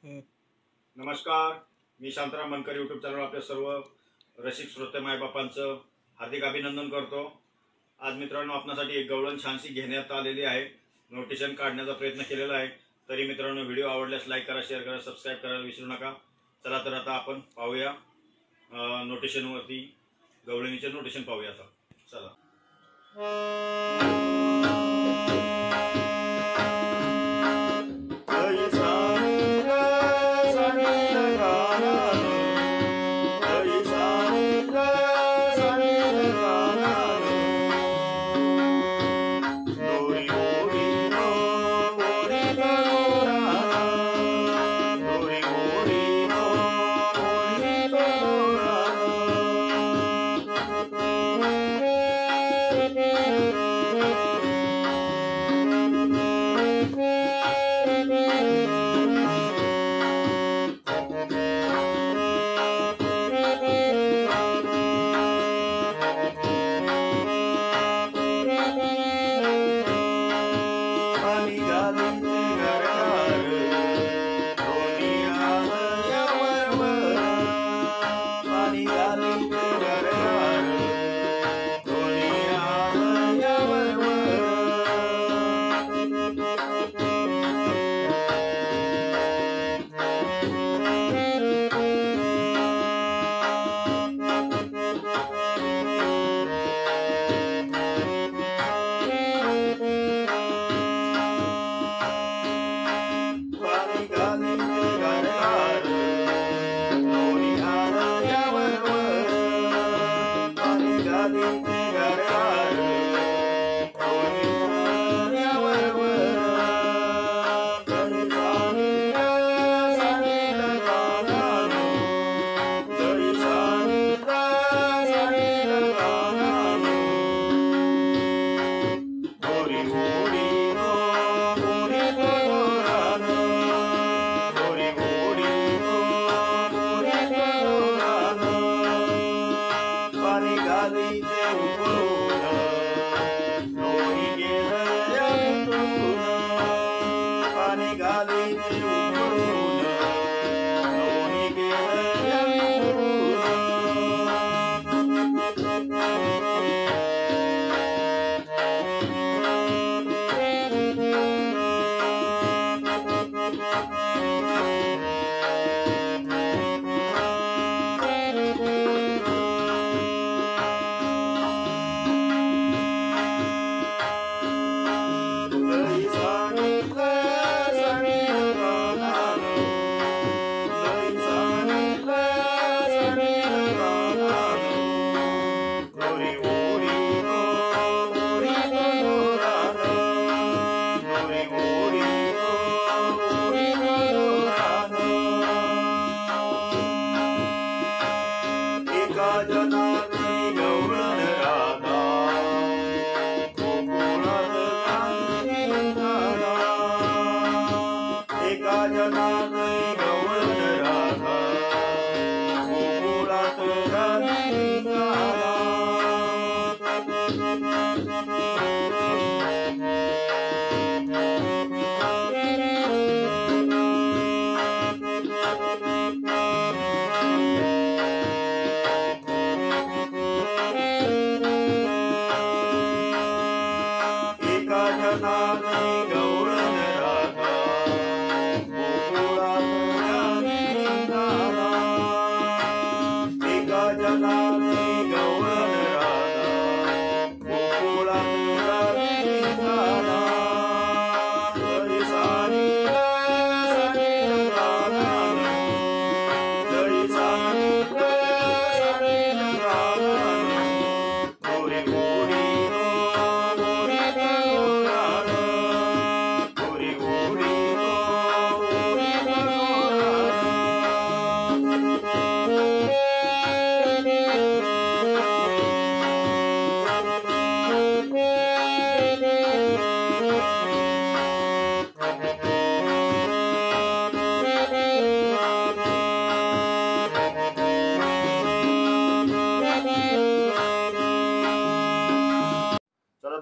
नमस्कार, मी Shantaram मनकर YouTube channel आपल्या सर्व रसिक श्रोते मायबापांचं हार्दिक अभिनंदन करतो। आज मित्रांनो आपणासाठी एक गवळण छानशी घेण्यात आलेली आहे। नोटिशन काढण्याचा प्रयत्न केलेला आहे। तरी मित्रांनो व्हिडिओ आवडल्यास लाईक करा, शेअर करा, सबस्क्राइब करायला विसरू नका। चला तर आता आपण पाहूया नोटिशनवरती गवळणीचे नोटिशन पाहूया आता। चला।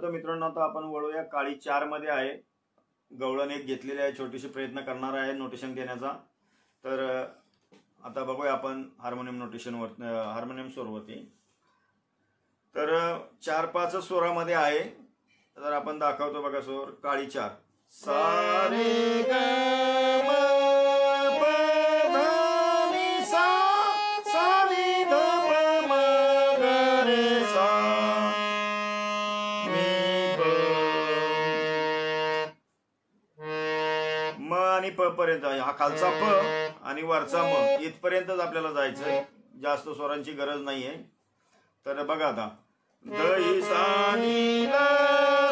तर मित्रांनो आता आपण वळूया काळी 4 मध्ये आहे। गवळण एक घेतलेली आहे, छोटीशी प्रयत्न करणार आहे नोटिशन घेण्याचा। तर आता बघूया आपण हार्मोनियम नोटेशनवर, हार्मोनियम स्वरवरती. तर 4-5 स्वरामध्ये आहे. तर आपण दाखवतो बघा स्वर. काळी 4, सा रे ग म प ध नि सा, सा नि ध प म ग रे सा मी प. म आणि प पर्यंत, हा खालचा प आणि वरचा म इथपर्यंतच आपल्याला जायचंय. जास्त स्वरांची गरज नाहीये. तर बघा आता, दही सानी ल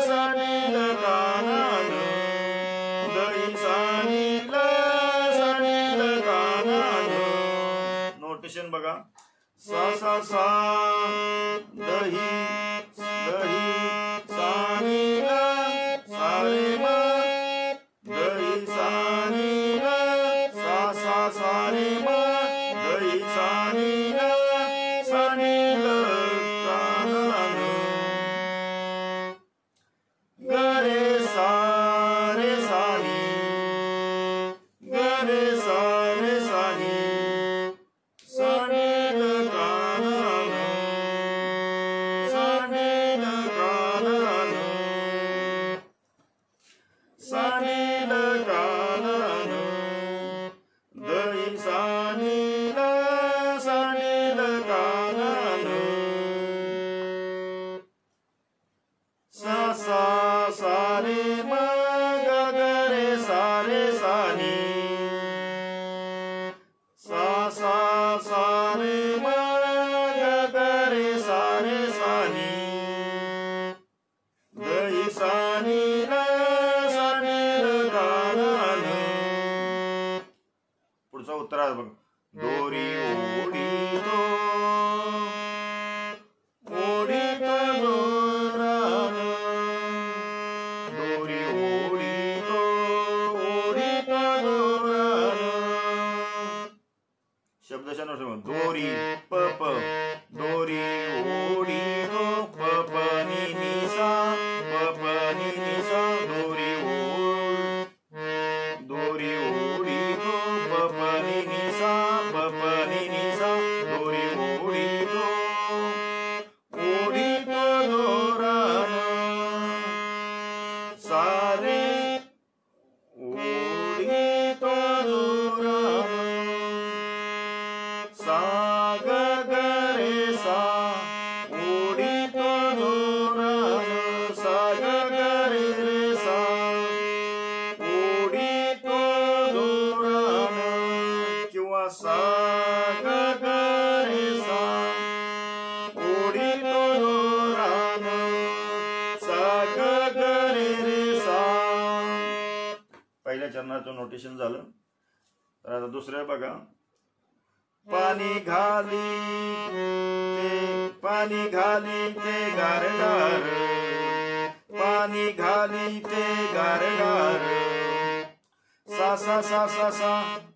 सानी ल कानान, दही सानी ल सानी ल कानान. नोटेशन बघा, सा सा सा दही दही सानी ल सा रे म, दही सानी ल सा सा सा रे म, दही सानी ल सानी ल कानान. ग रे सा रे सानी, ग रे सा रे सानी, सानी ल कानान, सानी ल कानान, सानी ल कानान. दही सानी ल सानी ल कानान. सा सा सा रे म ग ग रे सा रे सानी, सा सा सा रे म ग ग रे सा रे सानी, दही सानी ल सानी ल कानान. पुढचा उत्तर बघ, दोरी ओढी तो ओढी तो जोरान, दोरी ओढी तो ओढी तो जोरान. शब्दशः नोटेशन, दोरी प प, दोरी ओढी तो प प नि नि सा, प प नि नि सा, दोरी ओढ, दोरी ओढी तो प प नि नि सा, प प नि नि सा, दोरी ओढी तो ओढी तो जोरान. सा रे ओढी तो जोरान, सा ग ग रे सा ओढी तो जोरान, सा ग ग रे सा ओढी तो जोरान. किंवा सा ग ग रे सा ओढी तो जोरान, सा ग ग रे सा. पहिल्या चरणाचं नोटेशन झालं. तर आता दुसरं बघा, पाणी घाली ते, पाणी घाली ते गार गार, पाणी घाली ते गार गार. सा सा सा सा सा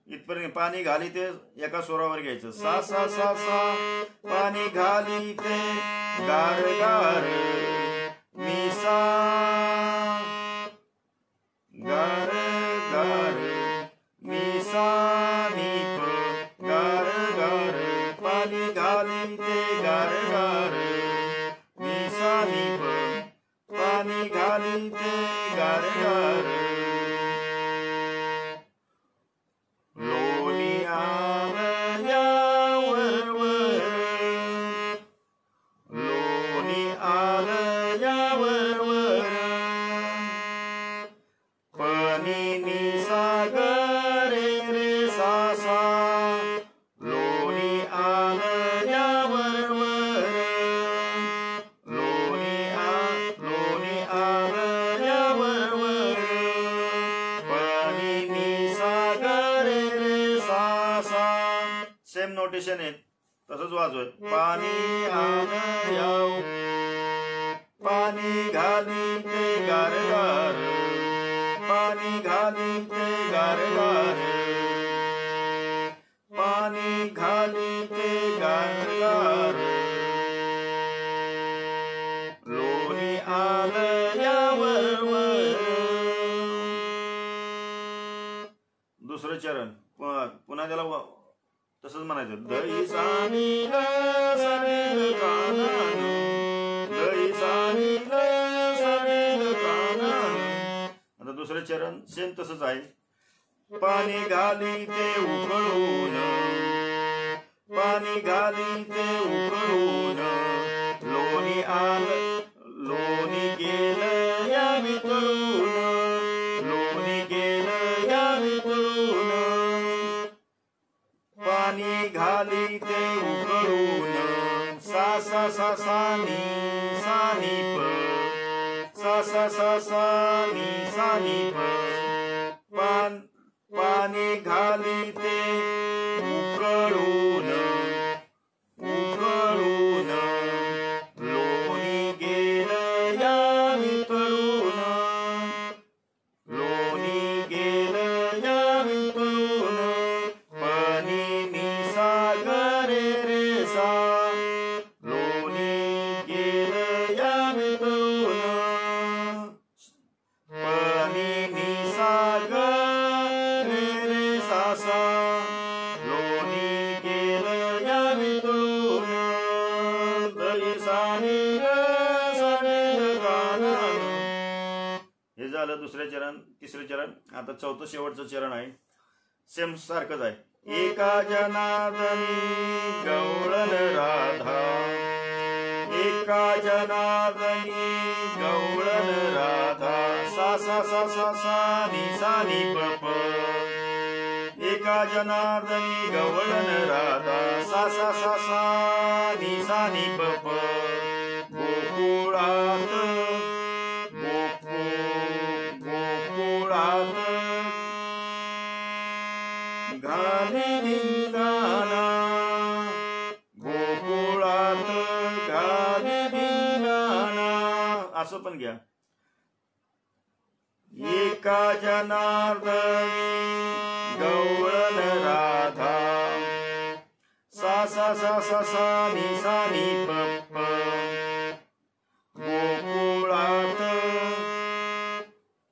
इथपर्यंत पाणी घाली ते एका स्वरावर घ्यायचं. सा सा सा सा पाणी घाली ते गार गार, मी सा गार गार, मी सा मी प गार गार. पाणी घाली ते गार गार, मी सा मी प, पाणी घाली ते गार गार. लोणी आलं यावर वर, लोणी आलं यावर वर, पनी नि सा ग रे रे सा सा, लोणी आलं यावर वर, लोणी आलं यावर वर, पनी नि सा ग रे रे सा सा. सेम नोटेशन आहे, तसंच वाजवत. पाणी आलं याव, पाणी घाली ते गार गार, पाणी घाली ते गार गार, पाणी घाली ते गार गार. लोणी आलं यावर वर. दुसरं चरण पुन्हा त्याला तसंच म्हणायचं दही सानी ल सानी ल कानन दही सानी ल सानी ल कानन. आता दुसरं चरण सेम तसंच आहे. पाणी घाली ते उकळून पाणी घाली ते उकळून लोणी आलं लोणी गेलं या वितळून लोणी गेलं या वितळून पाणी घाली ते उकळून सा सा सा सानी सानी प सा सा सा सानी सानी प पाणी घाली ते उकळून उकळून लोणी गेलं या वितळून लोणी गेलं या वितळून पाणी निसागरे रे सा लोणी गेलं या वितळून पाणी निसागरे रे सा सा लोणी गेलं या वितळून दही सानी ल सानी ल कानन. हे झालं दुसरे चरण. तिसरे चरण. आता चौथं शेवटचं चरण आहे. सेम सारखंच आहे. एका जनार्दनी गवळण राधा एका जनार्दनी गवळण राधा सा सा सा सा सानी सानी प प एका जनार्दनी गवळण राधा सा सा सा सानी सानी प प गोकुळात गोकुळात घाली धिंगाणा गोकुळात घाली धिंगाणा. असं पण घ्या. एका जनार्दनी गवळण राधा सा सा सा सा सानी सानी प प गोकुळात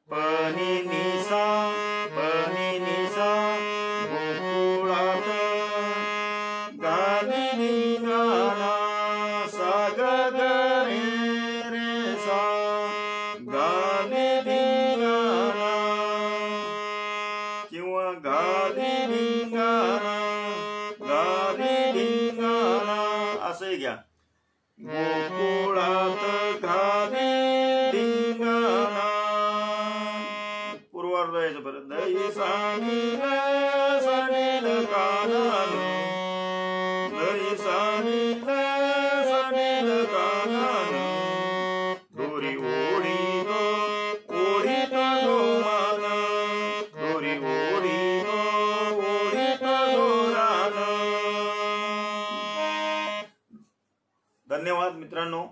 पनी निसा गोकुळात घाली धिंगाणा सा ग ग रे सा घाली धिंगाणा किंवा घाली धिंगाणा असंही घ्या. गोकुळात घाली धिंगाणा. पूर्वार्ध यायचं परत. दही सानी ल कानन दही सानी ल कानन दोरी ओढी तो जो मान दोरी ओढी तो जो रान. धन्यवाद मित्रांनो.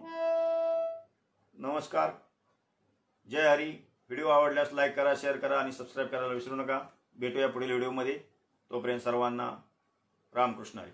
नमस्कार. जय हरी. व्हिडिओ आवडल्यास लाईक करा, शेअर करा आणि सबस्क्राईब करायला विसरू नका. भेटूया पुढील व्हिडिओमध्ये. तोपर्यंत सर्वांना रामकृष्ण हरी.